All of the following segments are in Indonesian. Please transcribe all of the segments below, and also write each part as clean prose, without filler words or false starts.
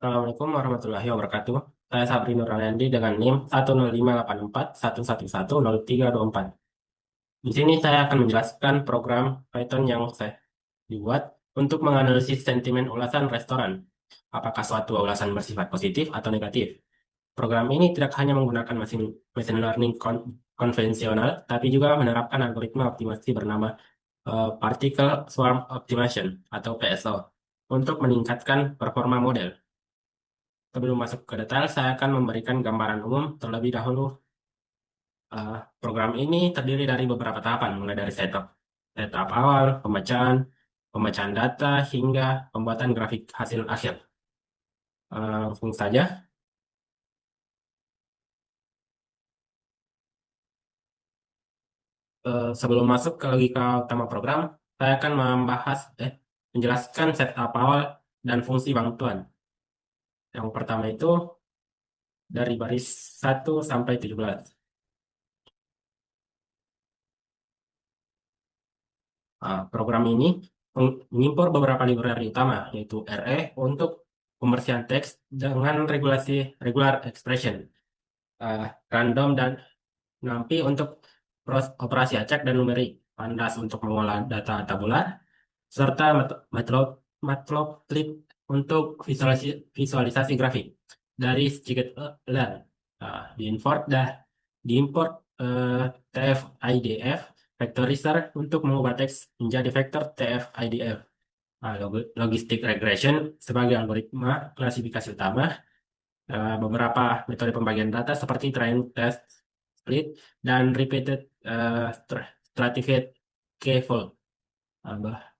Assalamualaikum warahmatullahi wabarakatuh. Saya Sabri Nuraliandi dengan NIM 1058411100324. Di sini saya akan menjelaskan program Python yang saya dibuat untuk menganalisis sentimen ulasan restoran. Apakah suatu ulasan bersifat positif atau negatif? Program ini tidak hanya menggunakan machine learning konvensional, tapi juga menerapkan algoritma optimasi bernama Particle Swarm Optimization atau PSO untuk meningkatkan performa model. Sebelum masuk ke detail, saya akan memberikan gambaran umum terlebih dahulu. Program ini terdiri dari beberapa tahapan, mulai dari setup awal, pembacaan data, hingga pembuatan grafik hasil akhir. Langsung saja. Sebelum masuk ke logika utama program, saya akan menjelaskan setup awal dan fungsi bantuan. Yang pertama itu dari baris 1 sampai 17. Program ini mengimpor beberapa library utama, yaitu RE untuk pembersihan teks dengan regulasi regular expression, random dan NumPy untuk operasi acak dan numerik, Pandas untuk mengolah data tabular, serta Matplotlib untuk visualisasi grafik dari scikit-learn. Diimport TF-IDF vectorizer untuk mengubah teks menjadi vektor TF-IDF. Logistic regression sebagai algoritma klasifikasi utama. Beberapa metode pembagian data seperti train, test, split, dan repeated stratified k-fold.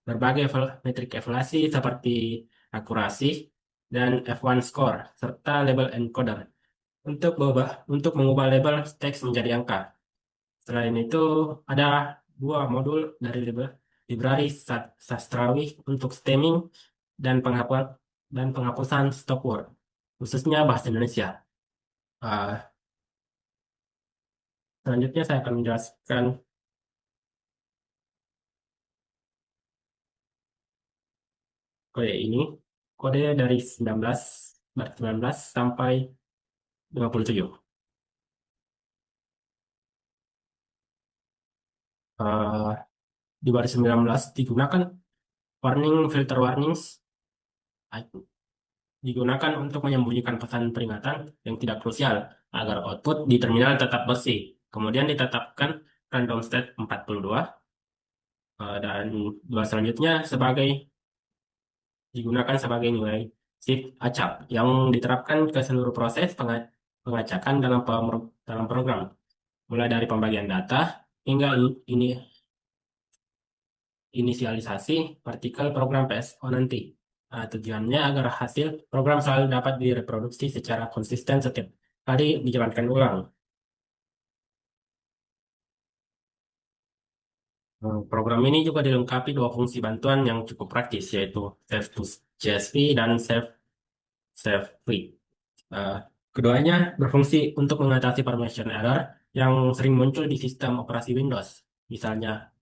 Berbagai metrik evaluasi seperti akurasi dan F1 score serta label encoder untuk mengubah label teks menjadi angka. Selain itu, ada dua modul dari library sastrawi untuk stemming dan penghapusan stop word, khususnya bahasa Indonesia. Ah, Selanjutnya saya akan menjelaskan kode ini. Kode dari 19 sampai 57. Ah, di baris 19 digunakan filter warnings digunakan untuk menyembunyikan pesan peringatan yang tidak krusial agar output di terminal tetap bersih. Kemudian ditetapkan random state 42 dan dua selanjutnya digunakan sebagai nilai shift acak yang diterapkan ke seluruh proses pengacakan dalam program, mulai dari pembagian data hingga ini inisialisasi partikel program PSO nanti. Tujuannya agar hasil program selalu dapat direproduksi secara konsisten setiap kali dijalankan ulang. Program ini juga dilengkapi dua fungsi bantuan yang cukup praktis, yaitu Save to CSV dan Save Free. Uh, Keduanya berfungsi untuk mengatasi permission error yang sering muncul di sistem operasi Windows. Misalnya,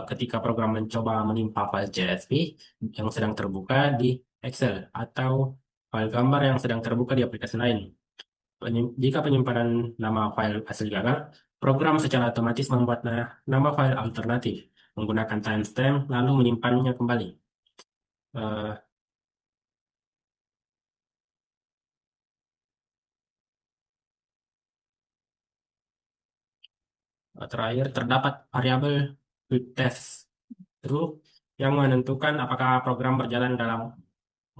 ketika program mencoba menimpa file CSV yang sedang terbuka di Excel atau file gambar yang sedang terbuka di aplikasi lain. Jika penyimpanan nama file hasil gagal, program secara otomatis membuat nama file alternatif menggunakan timestamp lalu menyimpannya kembali. Eh, Terakhir, terdapat variabel quick test true yang menentukan apakah program berjalan dalam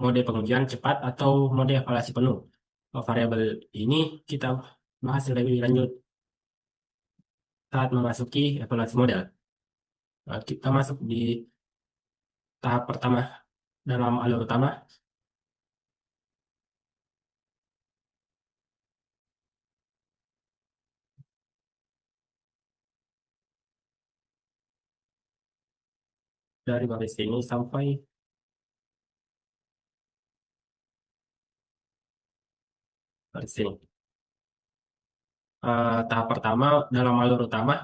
mode pengujian cepat atau mode evaluasi penuh. Variabel ini kita bahas lebih lanjut saat memasuki evaluasi model. Kita masuk di tahap pertama dalam alur utama. Dari baris ini sampai baris ini. Tahap pertama dalam alur utama,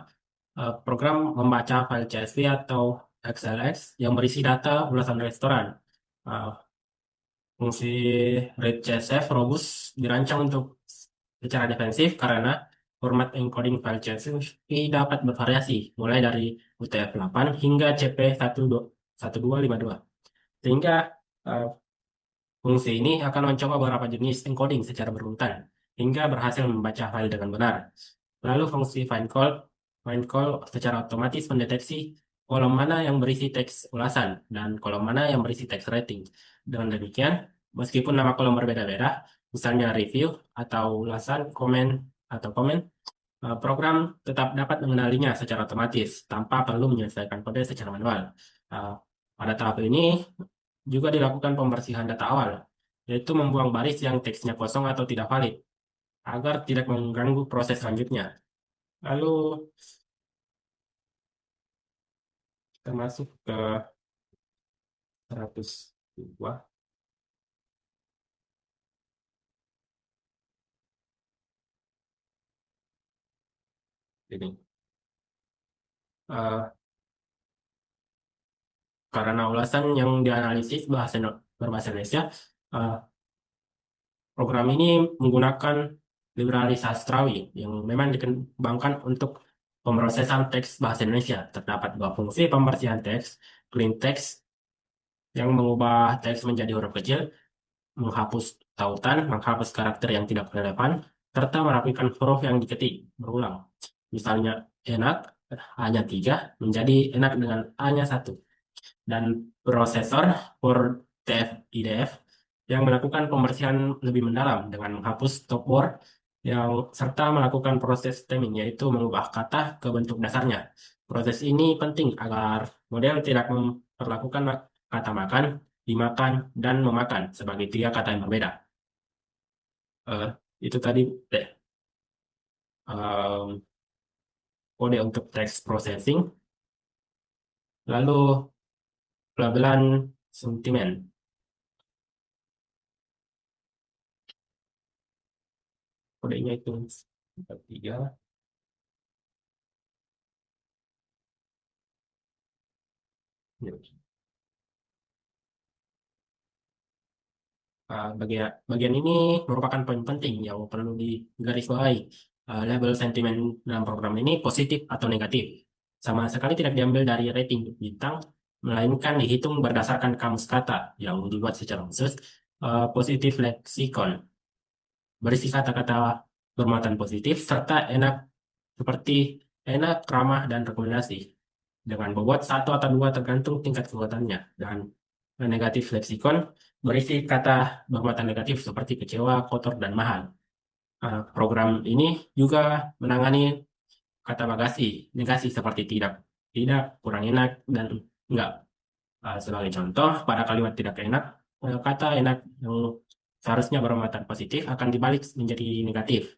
program membaca file CSV atau XLX yang berisi data ulasan restoran. Uh, Fungsi read-CSV robust dirancang untuk secara defensif karena format encoding file CSV dapat bervariasi, mulai dari UTF-8 hingga CP1252. Sehingga eh, fungsi ini akan mencoba beberapa jenis encoding secara berurutan hingga berhasil membaca file dengan benar. Lalu fungsi find call secara otomatis mendeteksi kolom mana yang berisi teks ulasan dan kolom mana yang berisi teks rating. Dengan demikian, meskipun nama kolom berbeda-beda, misalnya review atau ulasan, komen, program tetap dapat mengenalinya secara otomatis tanpa perlu menyelesaikan kode secara manual. Uh, Pada tahap ini juga dilakukan pembersihan data awal, yaitu membuang baris yang teksnya kosong atau tidak valid agar tidak mengganggu proses selanjutnya. Lalu kita masuk ke 102 ini. Eh, karena ulasan yang dianalisis berbahasa Indonesia, eh, program ini menggunakan library sastrawi yang memang dikembangkan untuk pemrosesan teks bahasa Indonesia. Terdapat dua fungsi pembersihan teks, clean text yang mengubah teks menjadi huruf kecil, menghapus tautan, menghapus karakter yang tidak relevan, serta merapikan huruf yang diketik berulang. Misalnya enak hanya 3 menjadi enak dengan hanya satu. Dan prosesor for TF-IDF yang melakukan pembersihan lebih mendalam dengan menghapus stop word yang serta melakukan proses stemming yaitu mengubah kata ke bentuk dasarnya. Proses ini penting agar model tidak memperlakukan kata makan, dimakan, dan memakan sebagai tiga kata yang berbeda. Eh, itu tadi deh, em, kode untuk text processing. Lalu pelabelan sentimen. Kodenya itu 3. Bagian ini merupakan poin penting yang perlu digarisbawahi. Label sentimen dalam program ini positif atau negatif. Sama sekali tidak diambil dari rating bintang, melainkan dihitung berdasarkan kamus kata yang dibuat secara khusus. Positif leksikon berisi kata-kata bermuatan positif serta enak seperti enak, ramah, dan rekomendasi dengan bobot satu atau dua tergantung tingkat kekuatannya. Dan negatif leksikon berisi kata bermuatan negatif seperti kecewa, kotor, dan mahal. Program ini juga menangani kata bagasi, negasi seperti tidak, tidak, kurang enak, dan enggak. Sebagai contoh, pada kalimat tidak enak, kata enak yang seharusnya bermuatan positif akan dibalik menjadi negatif.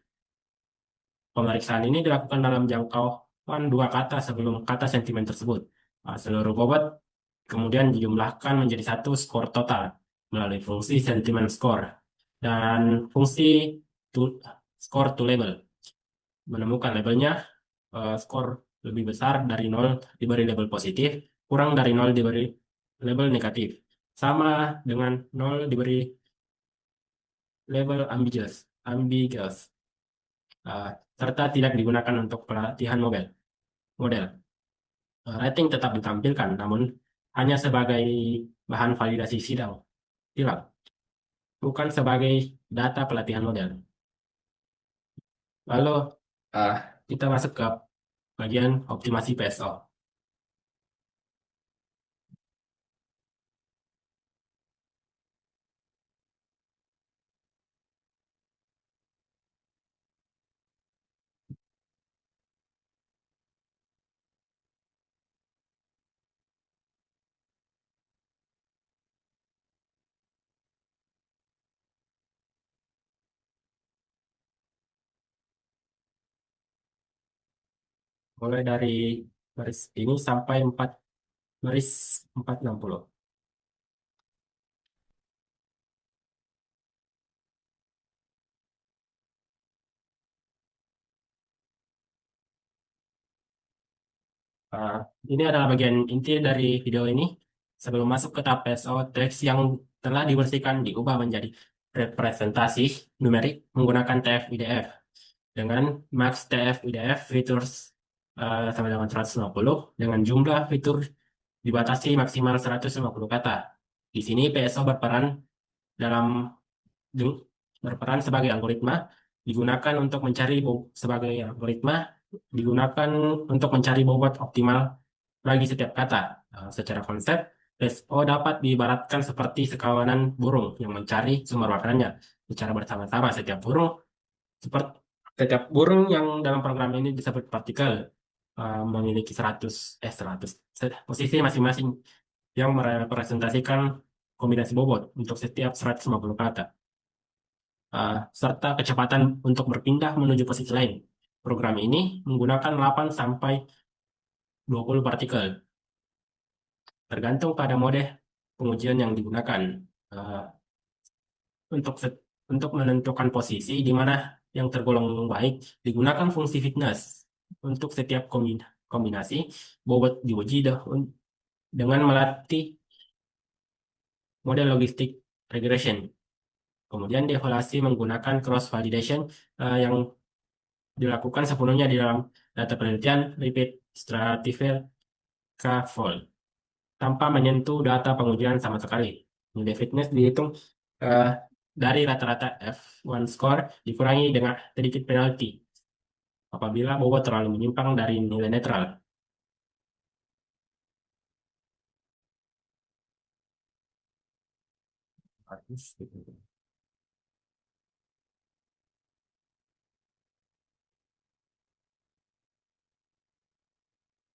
Pemeriksaan ini dilakukan dalam jangkauan dua kata sebelum kata sentimen tersebut. Seluruh bobot kemudian dijumlahkan menjadi satu skor total melalui fungsi sentiment score dan fungsi to, score to label. Menemukan labelnya, skor lebih besar dari nol diberi label positif, kurang dari nol diberi label negatif. Sama dengan nol diberi label ambiguous, uh, serta tidak digunakan untuk pelatihan model. Rating tetap ditampilkan, namun hanya sebagai bahan validasi silang, bukan sebagai data pelatihan model. Lalu uh, kita masuk ke bagian optimasi PSO. Mulai dari baris ini sampai 460. Uh, ini adalah bagian inti dari video ini. Sebelum masuk ke tahap PSO, teks yang telah dibersihkan diubah menjadi representasi numerik menggunakan TF-IDF dengan max TF-IDF features sama dengan 150 dengan jumlah fitur dibatasi maksimal 150 kata. Di sini PSO dalam ju- berperan sebagai algoritma digunakan untuk mencari sebagai algoritma digunakan untuk mencari bobot optimal bagi setiap kata. Secara konsep, SO dapat diibaratkan seperti sekawanan burung yang mencari sumber makanannya secara bersama-sama. Seperti setiap burung yang dalam program ini disebut partikel memiliki 100 posisi masing-masing yang merepresentasikan kombinasi bobot untuk setiap 150 kata, serta kecepatan untuk berpindah menuju posisi lain. Program ini menggunakan 8 sampai 20 partikel tergantung pada mode pengujian yang digunakan. Eh, untuk untuk menentukan posisi di mana yang tergolong baik, digunakan fungsi fitness untuk setiap kombinasi bobot diuji dengan melatih model logistik regression. Kemudian dievaluasi menggunakan cross validation yang dilakukan sepenuhnya di dalam data penelitian repeat stratified K-fold tanpa menyentuh data pengujian sama sekali. Nilai fitness dihitung eh, dari rata-rata F1 score dikurangi dengan sedikit penalti apabila bobot terlalu menyimpang dari nilai netral.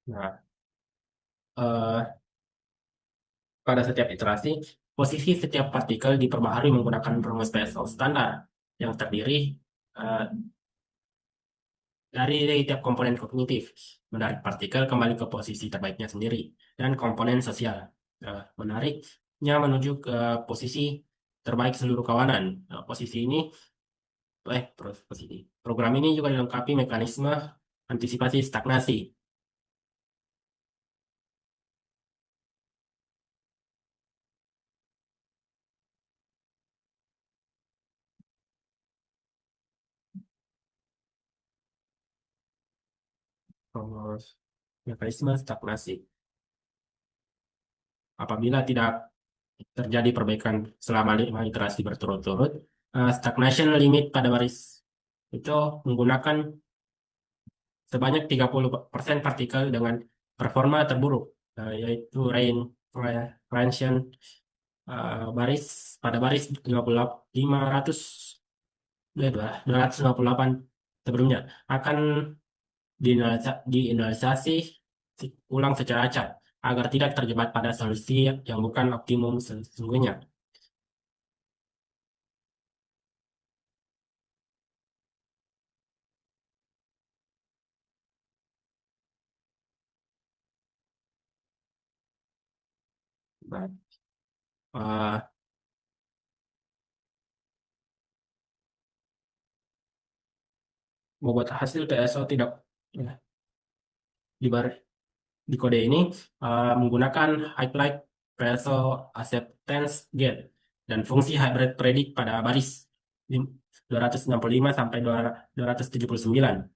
Nah, eh, pada setiap iterasi, posisi setiap partikel diperbaharui menggunakan rumus PSO standar yang terdiri eh, dari tiap komponen kognitif, menarik partikel kembali ke posisi terbaiknya sendiri, dan komponen sosial. Menariknya menuju ke posisi terbaik seluruh kawanan. Posisi ini, posisi. Program ini juga dilengkapi mekanisme antisipasi stagnasi. Terus, mekanisme stagnasi. Apabila tidak terjadi perbaikan selama 5 iterasi berturut-turut, stagnation limit pada baris itu menggunakan sebanyak 30% partikel dengan performa terburuk, yaitu Raynshen baris pada baris 500 258 sebelumnya akan diinisiasi ulang secara acak agar tidak terjebak pada solusi yang bukan optimum sesungguhnya. Nah, eh, membuat hasil PSO tidak ya, dibar di kode ini menggunakan highlight PSO acceptance gate dan fungsi hybrid predict pada baris 265 sampai 279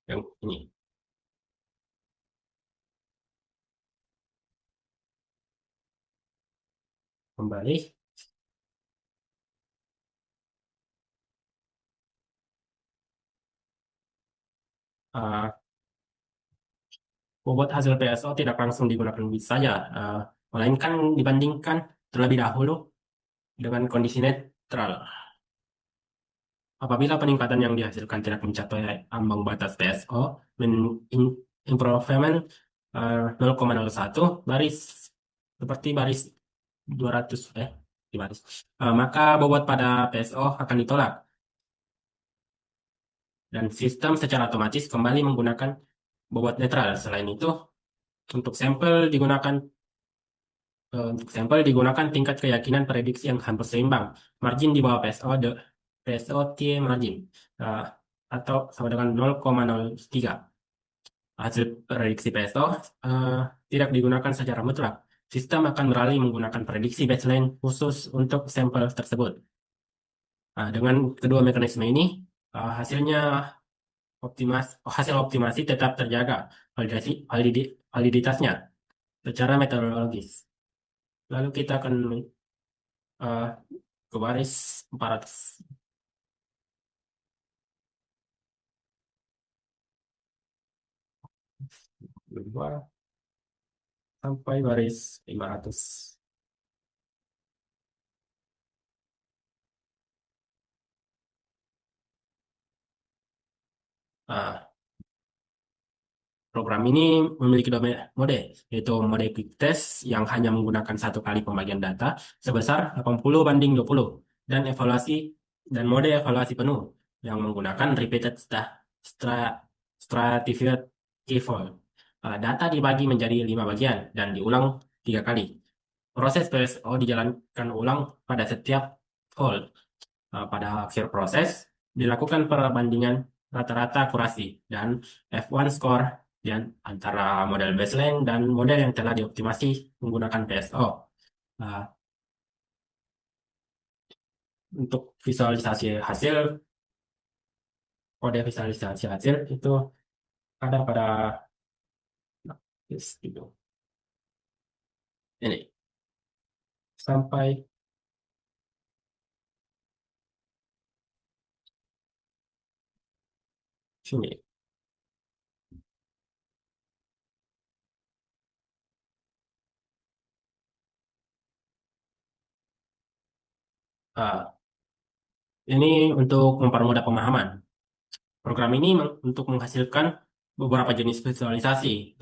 yang ini kembali. eh, Bobot hasil PSO tidak langsung digunakan begitu saja, melainkan dibandingkan terlebih dahulu dengan kondisi netral. Apabila peningkatan yang dihasilkan tidak mencapai ambang batas PSO, improvement 0,01 baris seperti baris 200 di baris, maka bobot pada PSO akan ditolak dan sistem secara otomatis kembali menggunakan bobot netral. Selain itu, untuk sampel digunakan untuk sampel digunakan tingkat keyakinan prediksi yang hampir seimbang. Margin di bawah PSO T margin eh, atau sama dengan 0,03. hasil prediksi PSO tidak digunakan secara mutlak. Sistem akan beralih menggunakan prediksi baseline khusus untuk sampel tersebut. Dengan kedua mekanisme ini, hasilnya hasil optimasi tetap terjaga validitasnya secara metodologis. Lalu kita akan uh, ke baris 400 dua sampai baris 500. Ah, Program ini memiliki mode, yaitu mode quick test yang hanya menggunakan satu kali pembagian data sebesar 80:20 dan mode evaluasi penuh yang menggunakan repeated stra- stratified keyfold. Data dibagi menjadi 5 bagian dan diulang 3 kali. Proses PSO dijalankan ulang pada setiap fold. Pada akhir proses, dilakukan perbandingan rata-rata akurasi dan F1 score dan antara model baseline dan model yang telah dioptimasi menggunakan PSO. Nah, untuk visualisasi hasil, kode visualisasi hasil itu ada pada yes, gitu. Ini sampai sini. Ah, ini untuk mempermudah pemahaman. Program ini untuk menghasilkan beberapa jenis visualisasi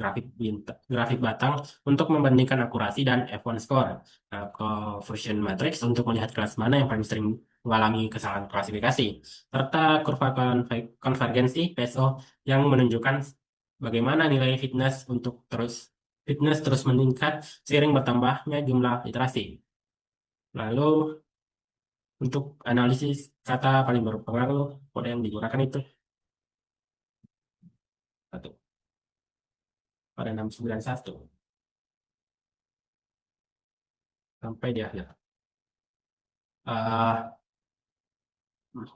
grafik batang untuk membandingkan akurasi dan F1 score. Conversion matrix untuk melihat kelas mana yang paling sering mengalami kesalahan klasifikasi, serta kurva konvergensi PSO yang menunjukkan bagaimana nilai fitness terus meningkat seiring bertambahnya jumlah iterasi. Lalu untuk analisis kata paling berpengaruh, kode yang digunakan itu satu pada 691 sampai di akhir. Eh,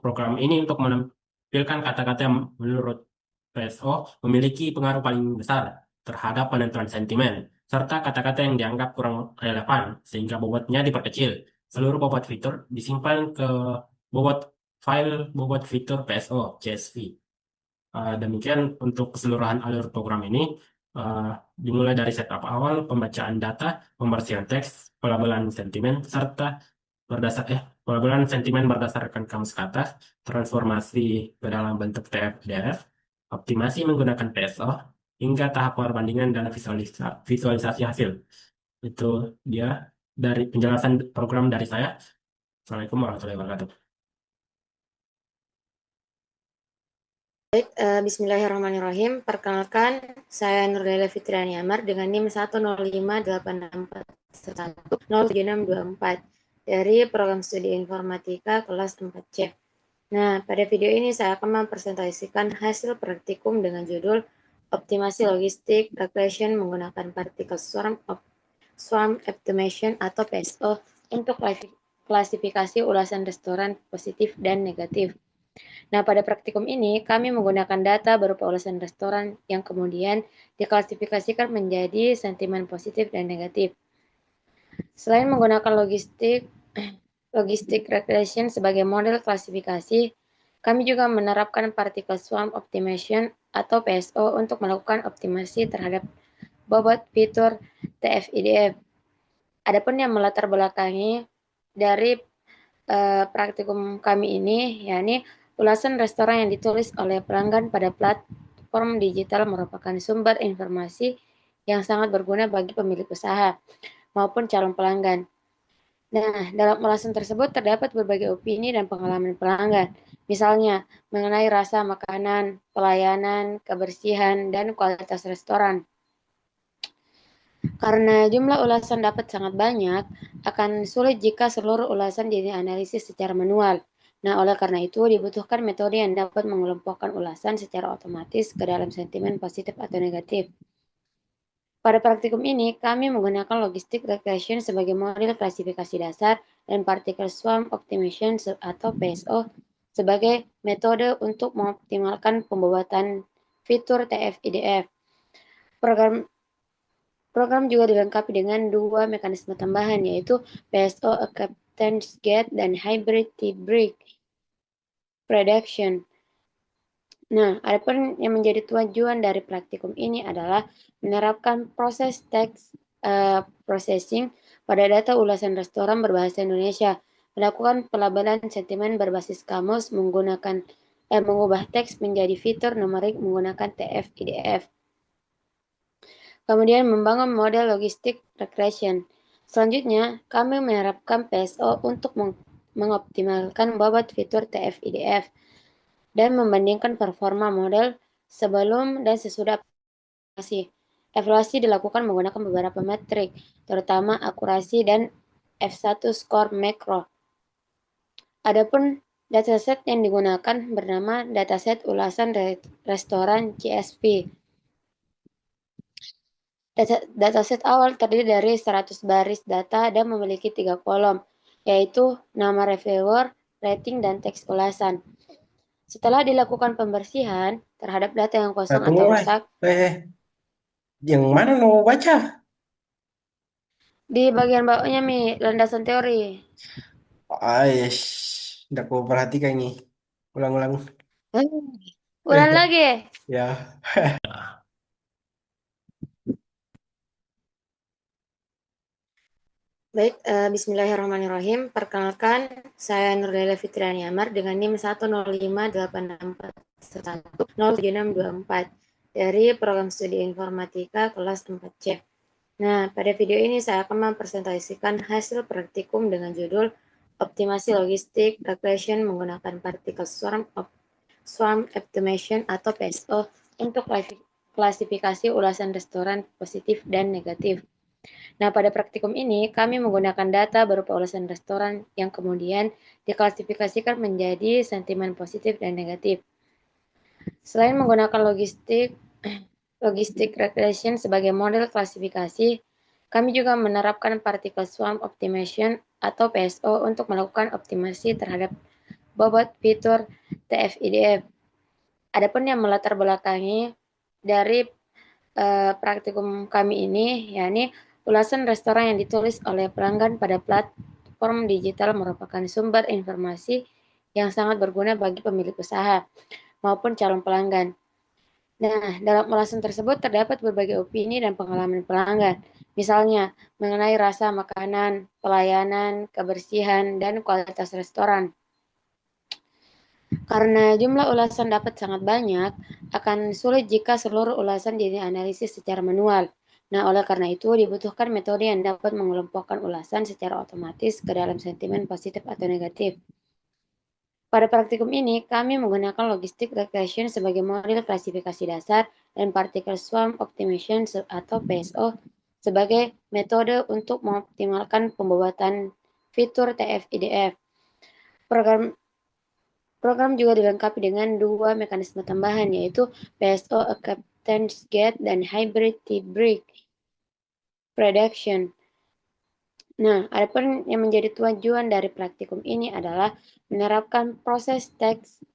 Program ini untuk menampilkan kata-kata yang menurut PSO memiliki pengaruh paling besar terhadap penentuan sentimen, serta kata-kata yang dianggap kurang relevan, sehingga bobotnya diperkecil. Seluruh bobot fitur disimpan ke bobot bobot fitur PSO, CSV. Demikian untuk keseluruhan alur program ini, eh, dimulai dari setup awal, pembacaan data, pembersihan teks, pelabelan sentimen, serta pelabelan sentimen berdasarkan kamus kata, transformasi ke dalam bentuk TF-PDF, optimasi menggunakan PSO, hingga tahap perbandingan dan visualisasi hasil. Itu dia dari penjelasan program dari saya. Assalamualaikum warahmatullahi wabarakatuh. Baik, bismillahirrahmanirrahim. Perkenalkan, saya Nurdaila Fitriani Amar dengan NIM 1058641 dari Program Studi Informatika kelas 4C. Nah, pada video ini saya akan mempresentasikan hasil praktikum dengan judul Optimasi Logistik Regression menggunakan Particle Swarm Estimation atau PSO untuk klasifikasi ulasan restoran positif dan negatif. Nah, pada praktikum ini, kami menggunakan data berupa ulasan restoran yang kemudian diklasifikasikan menjadi sentimen positif dan negatif. Selain menggunakan logistik regression sebagai model klasifikasi, kami juga menerapkan particle swarm optimization atau PSO untuk melakukan optimasi terhadap bobot fitur TF-IDF. Adapun yang melatar belakangi dari praktikum kami ini, yakni ulasan restoran yang ditulis oleh pelanggan pada platform digital merupakan sumber informasi yang sangat berguna bagi pemilik usaha maupun calon pelanggan. Nah, dalam ulasan tersebut terdapat berbagai opini dan pengalaman pelanggan, misalnya mengenai rasa makanan, pelayanan, kebersihan, dan kualitas restoran. Karena jumlah ulasan dapat sangat banyak, akan sulit jika seluruh ulasan dianalisis secara manual. Nah, oleh karena itu dibutuhkan metode yang dapat mengelompokkan ulasan secara otomatis ke dalam sentimen positif atau negatif. Pada praktikum ini, kami menggunakan logistic regression sebagai model klasifikasi dasar dan particle swarm optimization atau PSO sebagai metode untuk mengoptimalkan pembuatan fitur TF-IDF. Program Program juga dilengkapi dengan dua mekanisme tambahan, yaitu PSO Acceptance Gate dan Hybrid T-Break Prediction. Nah, adapun yang menjadi tujuan dari praktikum ini adalah menerapkan proses text processing pada data ulasan restoran berbahasa Indonesia, melakukan pelabelan sentimen berbasis kamus mengubah teks menjadi fitur numerik menggunakan TF-IDF. Kemudian membangun model logistik regression. Selanjutnya, kami menerapkan PSO untuk mengoptimalkan bobot fitur TF-IDF dan membandingkan performa model sebelum dan sesudah evaluasi. Evaluasi dilakukan menggunakan beberapa metrik, terutama akurasi dan F1 score makro. Adapun dataset yang digunakan bernama dataset ulasan restoran CSP. Dataset awal terdiri dari 100 baris data dan memiliki 3 kolom, yaitu nama reviewer, rating, dan teks ulasan. Setelah dilakukan pembersihan terhadap data yang kosong Tunggu, atau weh. rusak, Yang mana mau baca? di bagian bawahnya Mi, landasan teori. Aish, udah aku perhatikan ini. Ulang-ulang. Ulang lagi. Ya. Baik, bismillahirrahmanirrahim. Perkenalkan, saya Nurdaila Fitriani Amar dengan NIM 1058411076224 dari Program Studi Informatika kelas 4C. Nah, pada video ini saya akan mempresentasikan hasil praktikum dengan judul Optimasi Logistik Regression menggunakan Particle Swarm Optimization atau PSO untuk klasifikasi ulasan restoran positif dan negatif. Nah, pada praktikum ini kami menggunakan data berupa ulasan restoran yang kemudian diklasifikasikan menjadi sentimen positif dan negatif. Selain menggunakan logistik regression sebagai model klasifikasi, kami juga menerapkan particle swarm optimization atau PSO untuk melakukan optimasi terhadap bobot fitur TF-IDF. Adapun yang melatar belakangi dari praktikum kami ini, yakni ulasan restoran yang ditulis oleh pelanggan pada platform digital merupakan sumber informasi yang sangat berguna bagi pemilik usaha maupun calon pelanggan. Nah, dalam ulasan tersebut terdapat berbagai opini dan pengalaman pelanggan, misalnya mengenai rasa makanan, pelayanan, kebersihan, dan kualitas restoran. Karena jumlah ulasan dapat sangat banyak, akan sulit jika seluruh ulasan dianalisis secara manual. Nah, oleh karena itu dibutuhkan metode yang dapat mengelompokkan ulasan secara otomatis ke dalam sentimen positif atau negatif. Pada praktikum ini, kami menggunakan logistic regression sebagai model klasifikasi dasar dan particle swarm optimization atau PSO sebagai metode untuk mengoptimalkan pembuatan fitur TF-IDF. Program juga dilengkapi dengan dua mekanisme tambahan, yaitu PSO Acceptance Gate dan Hybrid T-Break Prediction. Nah, adapun yang menjadi tujuan dari praktikum ini adalah menerapkan proses text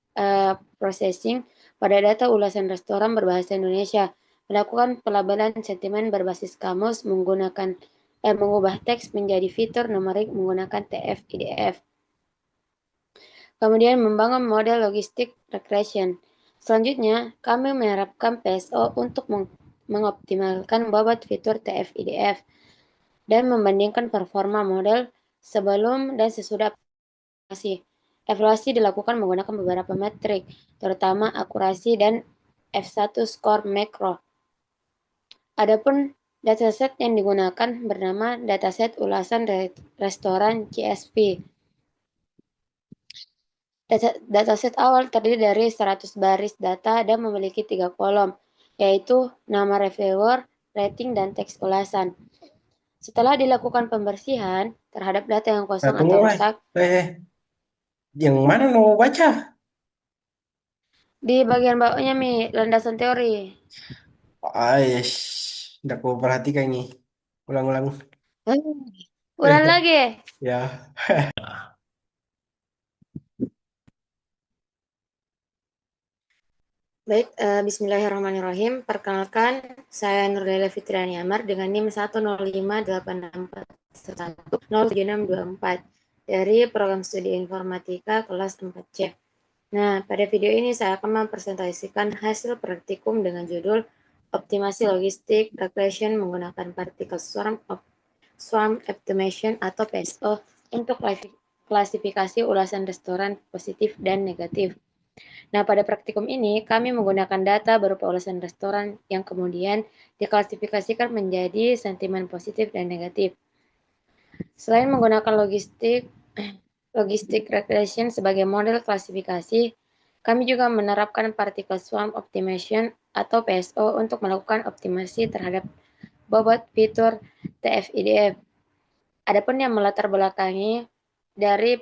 processing pada data ulasan restoran berbahasa Indonesia, melakukan pelabelan sentimen berbasis kamus mengubah teks menjadi fitur numerik menggunakan TF-IDF. Kemudian membangun model logistik regression. Selanjutnya, kami menerapkan PSO untuk mengoptimalkan bobot fitur TF-IDF dan membandingkan performa model sebelum dan sesudah evaluasi. Evaluasi dilakukan menggunakan beberapa metrik, terutama akurasi dan F1 score makro. Adapun dataset yang digunakan bernama dataset ulasan restoran CSP. Dataset awal terdiri dari 100 baris data dan memiliki 3 kolom, yaitu nama reviewer, rating, dan teks ulasan. Setelah dilakukan pembersihan terhadap data yang kosong Tunggu, atau weh. rusak, Yang mana mau baca? Di bagian bawahnya, Mi, landasan teori. Aish, udah aku perhatikan ini. Ulang-ulang. Hmm. Ulang lagi. Ya. Baik, bismillahirrahmanirrahim. Perkenalkan, saya Nurdaila Fitriani Amar dengan NIM 1058641076244 dari Program Studi Informatika kelas 4C. Nah, pada video ini saya akan mempresentasikan hasil praktikum dengan judul Optimasi Logistik Regression menggunakan Particle Swarm Estimation atau PSO untuk klasifikasi ulasan restoran positif dan negatif. Nah, pada praktikum ini kami menggunakan data berupa ulasan restoran yang kemudian diklasifikasikan menjadi sentimen positif dan negatif. Selain menggunakan logistik regression sebagai model klasifikasi, kami juga menerapkan particle swarm optimization atau PSO untuk melakukan optimasi terhadap bobot fitur TF-IDF. Adapun yang melatar belakangi dari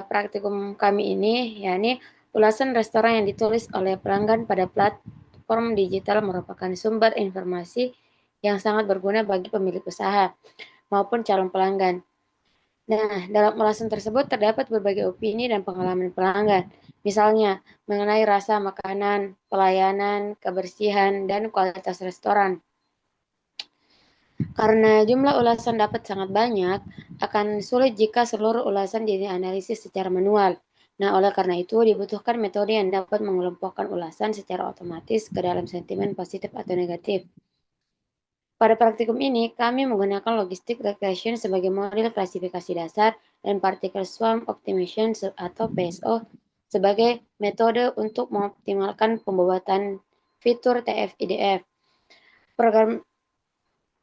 praktikum kami ini, yakni ulasan restoran yang ditulis oleh pelanggan pada platform digital merupakan sumber informasi yang sangat berguna bagi pemilik usaha maupun calon pelanggan. Nah, dalam ulasan tersebut terdapat berbagai opini dan pengalaman pelanggan, misalnya mengenai rasa makanan, pelayanan, kebersihan, dan kualitas restoran. Karena jumlah ulasan dapat sangat banyak, akan sulit jika seluruh ulasan dianalisis secara manual. Nah, oleh karena itu dibutuhkan metode yang dapat mengelompokkan ulasan secara otomatis ke dalam sentimen positif atau negatif. Pada praktikum ini, kami menggunakan logistik regression sebagai model klasifikasi dasar dan particle swarm optimization atau PSO sebagai metode untuk mengoptimalkan pembuatan fitur TF-IDF. Program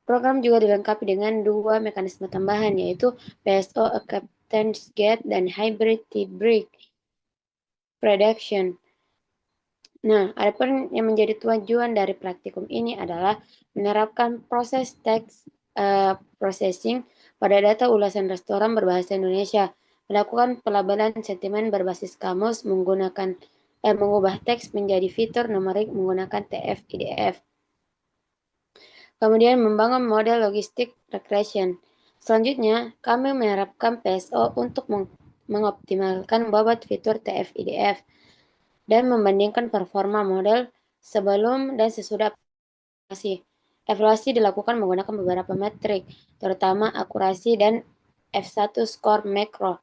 Program juga dilengkapi dengan dua mekanisme tambahan, yaitu PSO Acceptance Gate dan Hybrid T-Break Prediction. Nah, adapun yang menjadi tujuan dari praktikum ini adalah menerapkan proses text processing pada data ulasan restoran berbahasa Indonesia, melakukan pelabelan sentimen berbasis kamus mengubah teks menjadi fitur numerik menggunakan TF-IDF. Kemudian membangun model logistik regression. Selanjutnya, kami menerapkan PSO untuk mengoptimalkan bobot fitur TF-IDF dan membandingkan performa model sebelum dan sesudah evaluasi. Evaluasi dilakukan menggunakan beberapa metrik, terutama akurasi dan F1 score makro.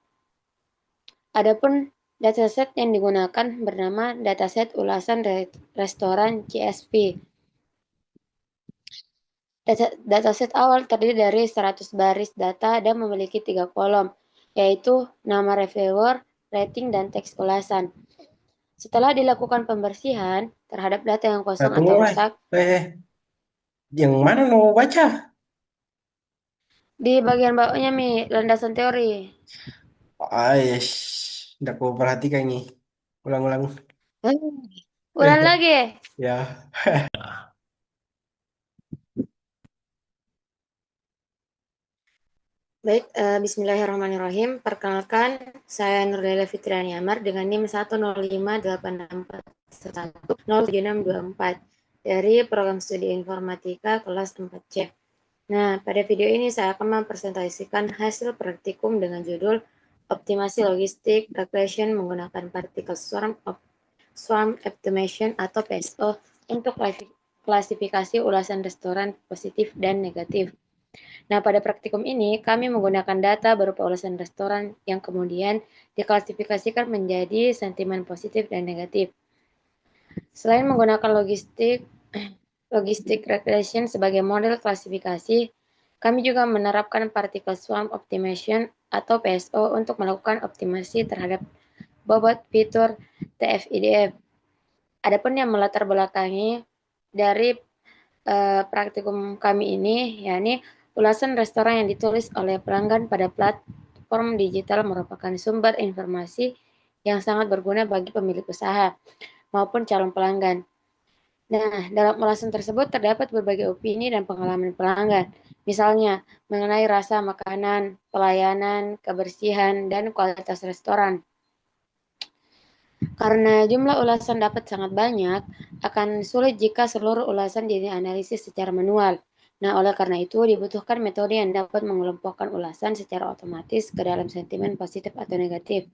Adapun dataset yang digunakan bernama dataset ulasan restoran CSV. Dataset awal terdiri dari 100 baris data dan memiliki 3 kolom, yaitu nama reviewer, rating, dan teks ulasan. Setelah dilakukan pembersihan terhadap data yang kosong Tunggu, atau weh. rusak, Yang mana mau baca? di bagian bawahnya, Mi, landasan teori. Aish, udah aku perhatikan ini. Ulang-ulang. Hmm. Ulang lagi. Ya. Baik, bismillahirrahmanirrahim. Perkenalkan, saya Nurdaila Fitriani Amar dengan NIM 1058641076244 dari Program Studi Informatika kelas 4C. Nah, pada video ini saya akan mempresentasikan hasil praktikum dengan judul Optimasi Logistik Regression menggunakan Particle Swarm Estimation atau PSO untuk klasifikasi ulasan restoran positif dan negatif. Nah, pada praktikum ini kami menggunakan data berupa ulasan restoran yang kemudian diklasifikasikan menjadi sentimen positif dan negatif. Selain menggunakan logistik regression sebagai model klasifikasi, kami juga menerapkan particle swarm optimization atau PSO untuk melakukan optimasi terhadap bobot fitur TF-IDF. Adapun yang melatar belakangi dari praktikum kami ini, yakni ulasan restoran yang ditulis oleh pelanggan pada platform digital merupakan sumber informasi yang sangat berguna bagi pemilik usaha maupun calon pelanggan. Nah, dalam ulasan tersebut terdapat berbagai opini dan pengalaman pelanggan, misalnya mengenai rasa makanan, pelayanan, kebersihan, dan kualitas restoran. Karena jumlah ulasan dapat sangat banyak, akan sulit jika seluruh ulasan dianalisis secara manual. Nah, oleh karena itu dibutuhkan metode yang dapat mengelompokkan ulasan secara otomatis ke dalam sentimen positif atau negatif.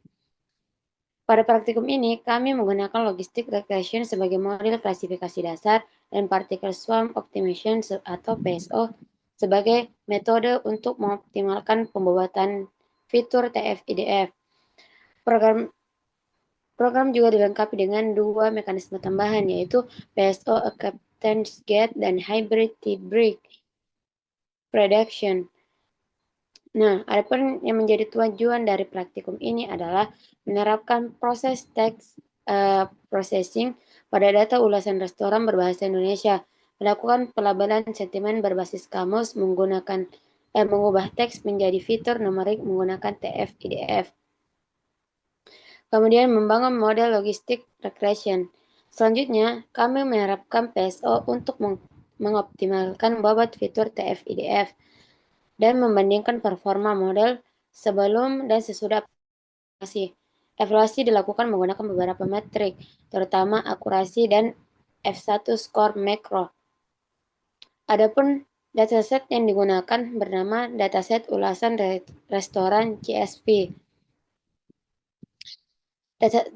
Pada praktikum ini, kami menggunakan logistic regression sebagai model klasifikasi dasar dan particle swarm optimization atau PSO sebagai metode untuk mengoptimalkan pembuatan fitur TF-IDF. Program Program juga dilengkapi dengan dua mekanisme tambahan, yaitu PSO Acceptance Gate dan Hybrid T-Break Prediction. Nah, adapun yang menjadi tujuan dari praktikum ini adalah menerapkan proses text processing pada data ulasan restoran berbahasa Indonesia, melakukan pelabelan sentimen berbasis kamus mengubah teks menjadi fitur numerik menggunakan TF-IDF. Kemudian membangun model logistik regression. Selanjutnya, kami menerapkan PSO untuk mengoptimalkan bobot fitur TF-IDF dan membandingkan performa model sebelum dan sesudah evaluasi. Evaluasi dilakukan menggunakan beberapa metrik, terutama akurasi dan F1 score makro. Adapun dataset yang digunakan bernama dataset ulasan restoran CSV.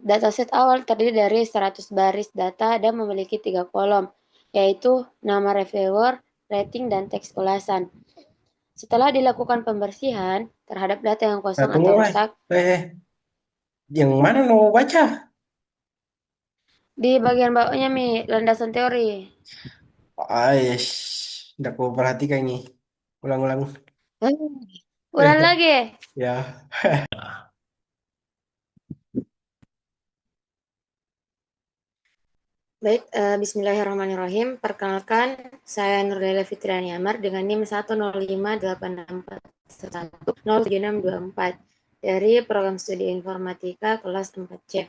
Dataset awal terdiri dari 100 baris data dan memiliki 3 kolom, yaitu nama reviewer, rating, dan teks ulasan. Setelah dilakukan pembersihan terhadap data yang Nah, kosong tunggu, atau rusak, yang mana mau baca? di bagian bawahnya landasan teori. Aish, udah aku perhatikan ini. Ulang-ulang. Ulang lagi. Ya. Baik, bismillahirrahmanirrahim. Perkenalkan, saya Nurdela Fitriani Amar dengan NIM 1058641 dari Program Studi Informatika kelas 4C.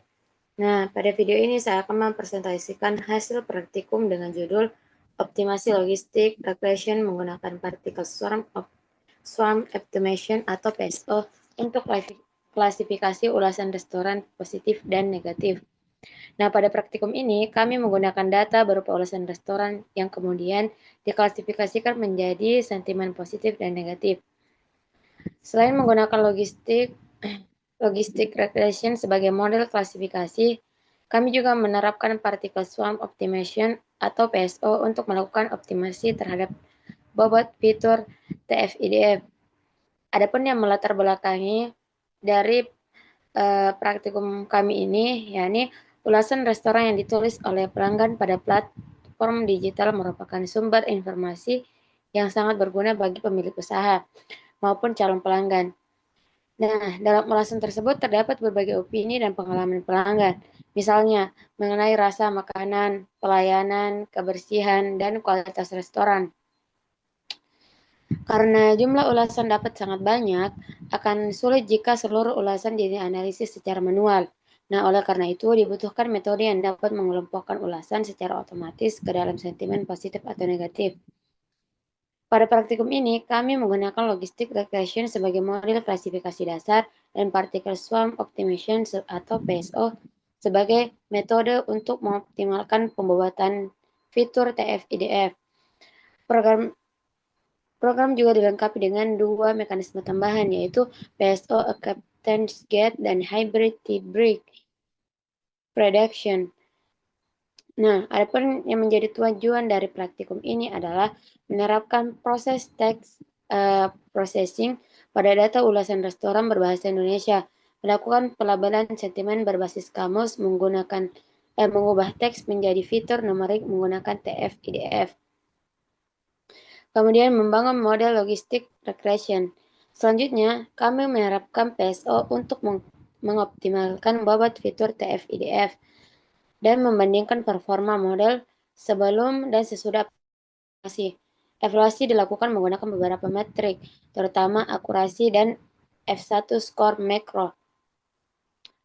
Nah, pada video ini saya akan mempresentasikan hasil praktikum dengan judul Optimasi Logistik Regression menggunakan Particle Swarm Optimization atau PSO untuk klasifikasi ulasan restoran positif dan negatif. Nah, pada praktikum ini kami menggunakan data berupa ulasan restoran yang kemudian diklasifikasikan menjadi sentimen positif dan negatif. Selain menggunakan logistik regression sebagai model klasifikasi, kami juga menerapkan particle swarm optimization atau PSO untuk melakukan optimasi terhadap bobot fitur TF-IDF. Adapun yang melatar belakangi dari praktikum kami ini, yakni ulasan restoran yang ditulis oleh pelanggan pada platform digital merupakan sumber informasi yang sangat berguna bagi pemilik usaha maupun calon pelanggan. Nah, dalam ulasan tersebut terdapat berbagai opini dan pengalaman pelanggan, misalnya mengenai rasa makanan, pelayanan, kebersihan, dan kualitas restoran. Karena jumlah ulasan dapat sangat banyak, akan sulit jika seluruh ulasan dianalisis secara manual. Nah, oleh karena itu dibutuhkan metode yang dapat mengelompokkan ulasan secara otomatis ke dalam sentimen positif atau negatif. Pada praktikum ini, kami menggunakan logistic regression sebagai model klasifikasi dasar dan particle swarm optimization atau PSO sebagai metode untuk mengoptimalkan pembuatan fitur TF-IDF. Program juga dilengkapi dengan dua mekanisme tambahan, yaitu PSO Acceptance Gate dan Hybrid T-Break Prediction. Nah, adapun yang menjadi tujuan dari praktikum ini adalah menerapkan proses text processing pada data ulasan restoran berbahasa Indonesia, melakukan pelabelan sentimen berbasis kamus mengubah teks menjadi fitur numerik menggunakan TF-IDF. Kemudian membangun model logistik regression. Selanjutnya, kami menerapkan PSO untuk mengoptimalkan bobot fitur TF-IDF dan membandingkan performa model sebelum dan sesudah evaluasi. Evaluasi dilakukan menggunakan beberapa metrik, terutama akurasi dan F1 score makro.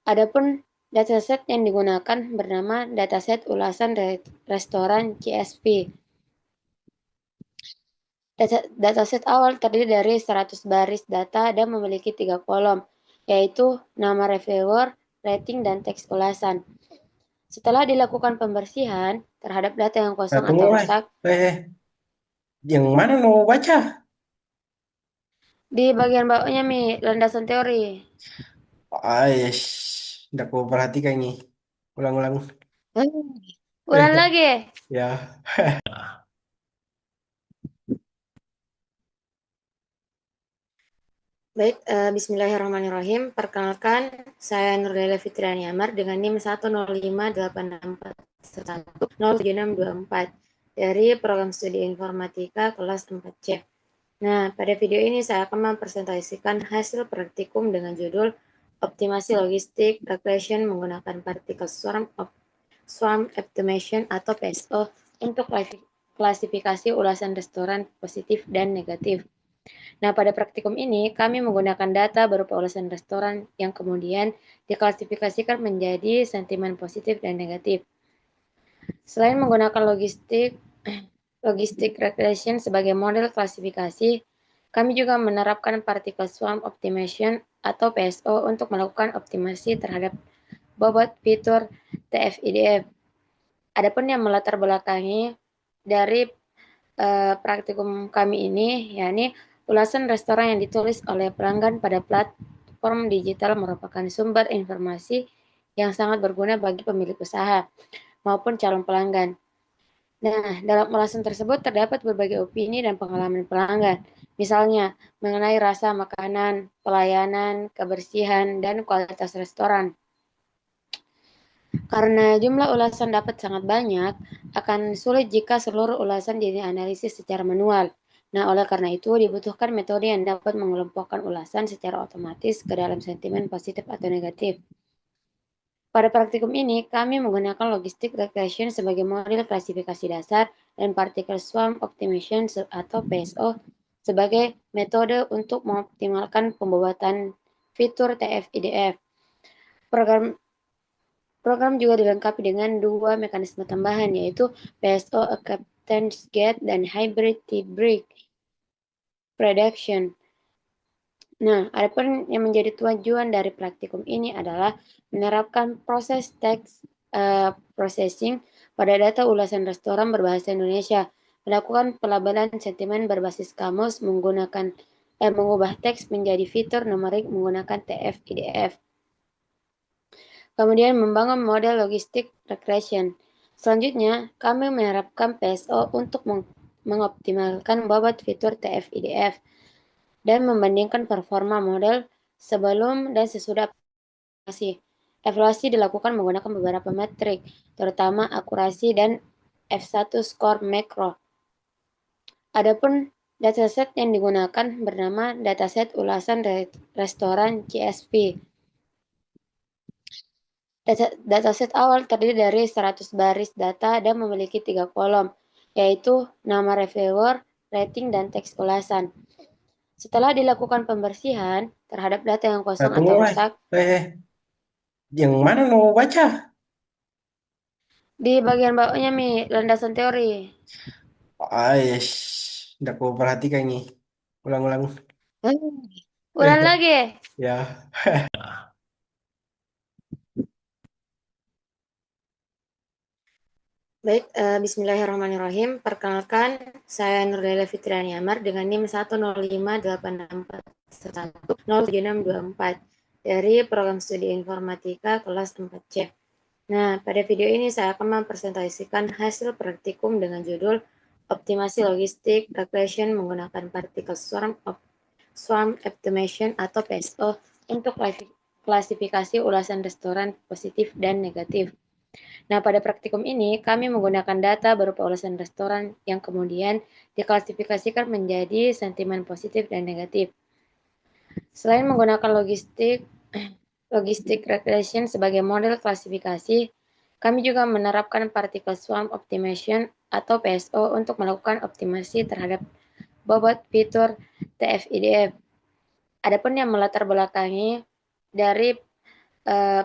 Adapun dataset yang digunakan bernama dataset ulasan restoran CSV. Dataset awal terdiri dari 100 baris data dan memiliki 3 kolom, yaitu nama reviewer, rating, dan teks ulasan. Setelah dilakukan pembersihan terhadap data yang Nah, kosong tunggu, atau weh. rusak, Yang mana mau baca? di bagian bawahnya Mi, landasan teori. Aish, udah aku perhatikan nih. Ulang-ulang. Hmm, Ulang lagi. Ya. Baik, bismillahirrahmanirrahim. Perkenalkan, saya Nurdela Fitriani Amar dengan NIM 1058641076244 dari Program Studi Informatika kelas 4C. Nah, pada video ini saya akan mempresentasikan hasil praktikum dengan judul Optimasi Logistik Regression menggunakan Particle Swarm Estimation atau PSO untuk klasifikasi ulasan restoran positif dan negatif. Nah, pada praktikum ini kami menggunakan data berupa ulasan restoran yang kemudian diklasifikasikan menjadi sentimen positif dan negatif. Selain menggunakan logistik regression sebagai model klasifikasi, kami juga menerapkan particle swarm optimization atau PSO untuk melakukan optimasi terhadap bobot fitur TF-IDF. Adapun yang melatar belakangi dari praktikum kami ini, yakni ulasan restoran yang ditulis oleh pelanggan pada platform digital merupakan sumber informasi yang sangat berguna bagi pemilik usaha maupun calon pelanggan. Nah, dalam ulasan tersebut terdapat berbagai opini dan pengalaman pelanggan, misalnya mengenai rasa makanan, pelayanan, kebersihan, dan kualitas restoran. Karena jumlah ulasan dapat sangat banyak, akan sulit jika seluruh ulasan dianalisis secara manual. Nah, oleh karena itu dibutuhkan metode yang dapat mengelompokkan ulasan secara otomatis ke dalam sentimen positif atau negatif. Pada praktikum ini, kami menggunakan logistik regression sebagai model klasifikasi dasar dan particle swarm optimization atau PSO sebagai metode untuk mengoptimalkan pembuatan fitur TF-IDF. Program Program juga dilengkapi dengan dua mekanisme tambahan, yaitu PSO Acceptance Gate dan Hybrid T-Break Prediction. Nah, adapun yang menjadi tujuan dari praktikum ini adalah menerapkan proses text processing pada data ulasan restoran berbahasa Indonesia, melakukan pelabelan sentimen berbasis kamus mengubah teks menjadi fitur numerik menggunakan TF-IDF. Kemudian membangun model logistik regression. Selanjutnya, kami menerapkan PSO untuk mengoptimalkan bobot fitur TF-IDF dan membandingkan performa model sebelum dan sesudah evaluasi. Evaluasi dilakukan menggunakan beberapa metrik, terutama akurasi dan F1 score makro. Adapun dataset yang digunakan bernama dataset ulasan restoran CSV. Dataset awal terdiri dari 100 baris data dan memiliki 3 kolom, yaitu nama reviewer, rating, dan teks ulasan. Setelah dilakukan pembersihan terhadap data yang Nah, kosong tunggu, atau weh. rusak, Yang mana mau baca? di bagian bawahnya Mi, landasan teori. Aish, udah aku perhatikan nih. Ulang-ulang. Hmm, Ulang lagi. Ya. Baik, bismillahirrahmanirrahim. Perkenalkan, saya Nurdela Fitriani Amar dengan NIM 1058641076244 dari Program Studi Informatika kelas 4C. Nah, pada video ini saya akan mempresentasikan hasil praktikum dengan judul Optimasi Logistik Regression menggunakan Particle Swarm Estimation atau PSO untuk klasifikasi ulasan restoran positif dan negatif. Nah, pada praktikum ini kami menggunakan data berupa ulasan restoran yang kemudian diklasifikasikan menjadi sentimen positif dan negatif. Selain menggunakan logistik regression sebagai model klasifikasi, kami juga menerapkan particle swarm optimization atau PSO untuk melakukan optimasi terhadap bobot fitur TF-IDF. Adapun yang melatar belakangi dari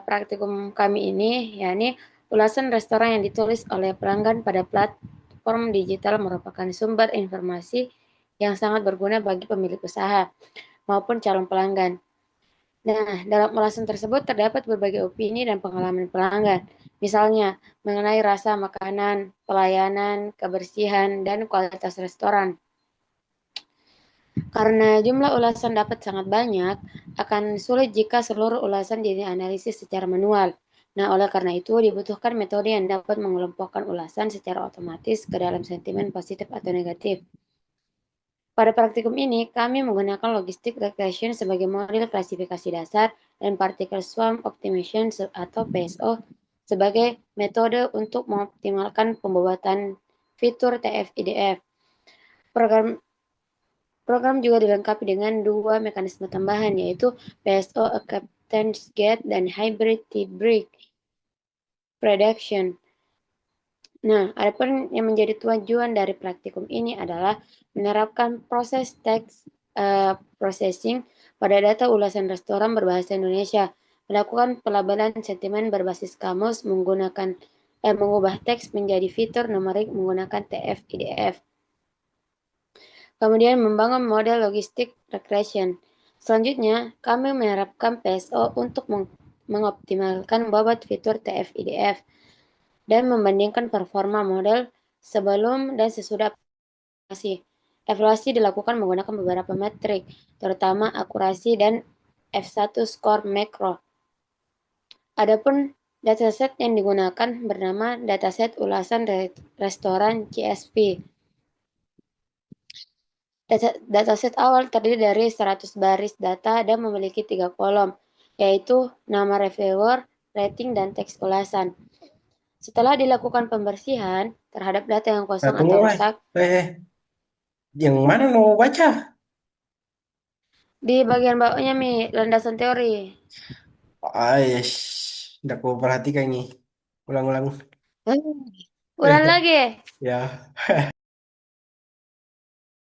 praktikum kami ini, yakni ulasan restoran yang ditulis oleh pelanggan pada platform digital merupakan sumber informasi yang sangat berguna bagi pemilik usaha maupun calon pelanggan. Nah, dalam ulasan tersebut terdapat berbagai opini dan pengalaman pelanggan. Misalnya, mengenai rasa makanan, pelayanan, kebersihan, dan kualitas restoran. Karena jumlah ulasan dapat sangat banyak, akan sulit jika seluruh ulasan dianalisis secara manual. Nah, oleh karena itu dibutuhkan metode yang dapat mengelompokkan ulasan secara otomatis ke dalam sentimen positif atau negatif. Pada praktikum ini, kami menggunakan logistic regression sebagai model klasifikasi dasar dan particle swarm optimization atau PSO sebagai metode untuk mengoptimalkan pembuatan fitur TF-IDF. Program Program juga dilengkapi dengan dua mekanisme tambahan, yaitu PSO Acceptance Gate dan Hybrid T-Break Prediction. Nah, adapun yang menjadi tujuan dari praktikum ini adalah menerapkan proses text processing pada data ulasan restoran berbahasa Indonesia, melakukan pelabelan sentimen berbasis kamus mengubah teks menjadi fitur numerik menggunakan TF-IDF. Kemudian membangun model logistik regression. Selanjutnya, kami menerapkan PSO untuk mengoptimalkan bobot fitur TF-IDF dan membandingkan performa model sebelum dan sesudah evaluasi. Evaluasi dilakukan menggunakan beberapa metrik, terutama akurasi dan F1 score makro. Adapun dataset yang digunakan bernama dataset ulasan restoran CSV. Dataset awal terdiri dari 100 baris data dan memiliki 3 kolom, yaitu nama reviewer, rating, dan teks ulasan. Setelah dilakukan pembersihan terhadap data yang Nah, kosong tunggu, atau lah. rusak, Yang mana mau baca? di bagian bawahnya Mi, landasan teori. Yes, udah aku perhatikan nih. Ulang-ulang. Ulang lagi. Ya.